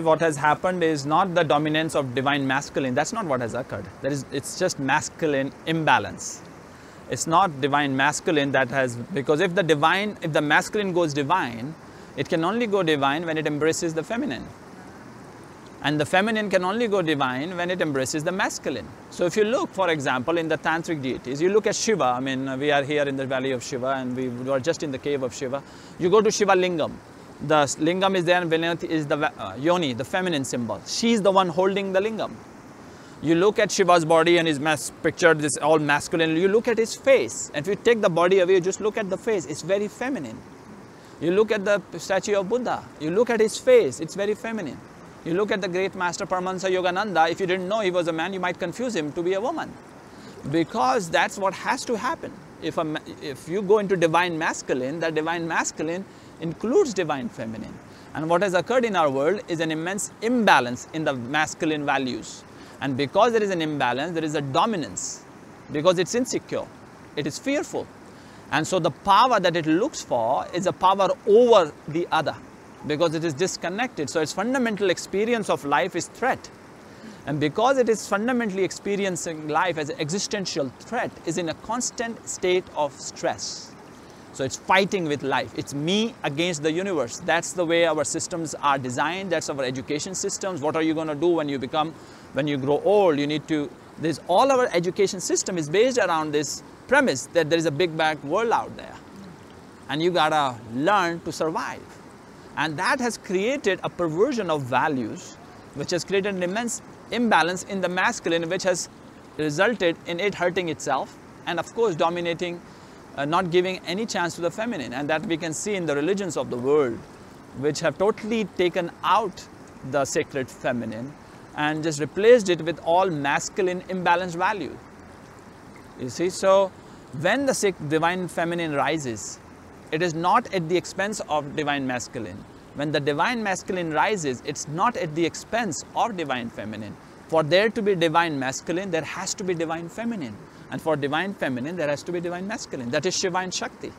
What has happened is not the dominance of divine masculine. That's not what has occurred. It's just masculine imbalance. It's not divine masculine that has, because if the masculine goes divine, it can only go divine when it embraces the feminine. And the feminine can only go divine when it embraces the masculine. So if you look, for example, in the tantric deities, you look at Shiva. I mean, we are here in the valley of Shiva and we were just in the cave of Shiva. You go to Shiva Lingam. The lingam is there and beneath is the yoni, the feminine symbol. She's the one holding the lingam. You look at Shiva's body and his pictured this all masculine. You look at his face. And if you take the body away, you just look at the face. It's very feminine. You look at the statue of Buddha. You look at his face. It's very feminine. You look at the great master Paramahansa Yogananda. If you didn't know he was a man, you might confuse him to be a woman. Because that's what has to happen. If you go into divine masculine, the divine masculine includes divine feminine. And what has occurred in our world is an immense imbalance in the masculine values. And because there is an imbalance, there is a dominance. Because it's insecure, it is fearful. And so the power that it looks for is a power over the other. Because it is disconnected. So its fundamental experience of life is threat. And because it is fundamentally experiencing life as an existential threat, is in a constant state of stress. So it's fighting with life. It's me against the universe. That's the way our systems are designed. That's our education systems. What are you going to do when you grow old? You need to, all our education system is based around this premise that there is a big bad world out there. And you gotta learn to survive. And that has created a perversion of values, which has created an immense imbalance in the masculine, which has resulted in it hurting itself and of course dominating, not giving any chance to the feminine. And that we can see in the religions of the world, which have totally taken out the sacred feminine and just replaced it with all masculine imbalanced value. You see, so when the divine feminine rises, it is not at the expense of divine masculine. When the divine masculine rises, it's not at the expense of divine feminine. For there to be divine masculine, there has to be divine feminine. And for divine feminine, there has to be divine masculine. That is Shiva and Shakti.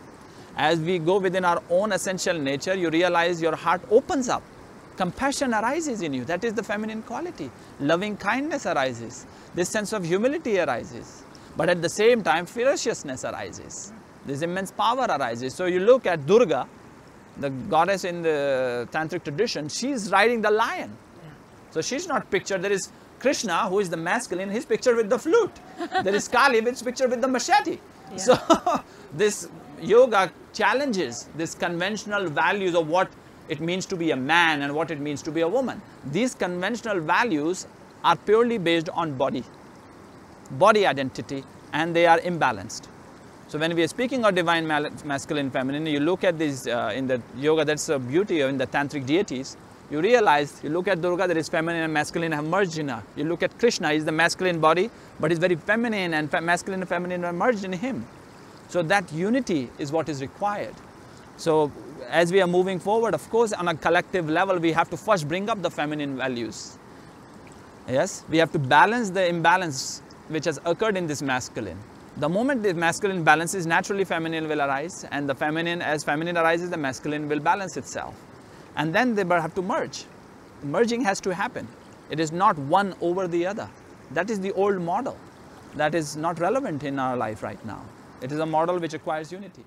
As we go within our own essential nature, you realize your heart opens up. Compassion arises in you. That is the feminine quality. Loving kindness arises. This sense of humility arises. But at the same time, ferociousness arises. This immense power arises. So you look at Durga, the goddess in the tantric tradition, she's riding the lion. Yeah. So she's not pictured. There is Krishna, who is the masculine, he's pictured with the flute. There is Kali, which is pictured with the machete. Yeah. So this yoga challenges this conventional values of what it means to be a man and what it means to be a woman. These conventional values are purely based on body identity, and they are imbalanced. So when we are speaking of divine masculine feminine, you look at this in the yoga, that's the beauty in the tantric deities. You realize, you look at Durga, there is feminine and masculine have merged in her. You look at Krishna, he's the masculine body, but he's very feminine, and masculine and feminine are merged in him. So that unity is what is required. So as we are moving forward, of course, on a collective level, we have to first bring up the feminine values. Yes, we have to balance the imbalance which has occurred in this masculine. The moment the masculine balances, naturally feminine will arise, and the feminine, as feminine arises, the masculine will balance itself. And then they have to merge. Merging has to happen. It is not one over the other. That is the old model. That is not relevant in our life right now. It is a model which requires unity.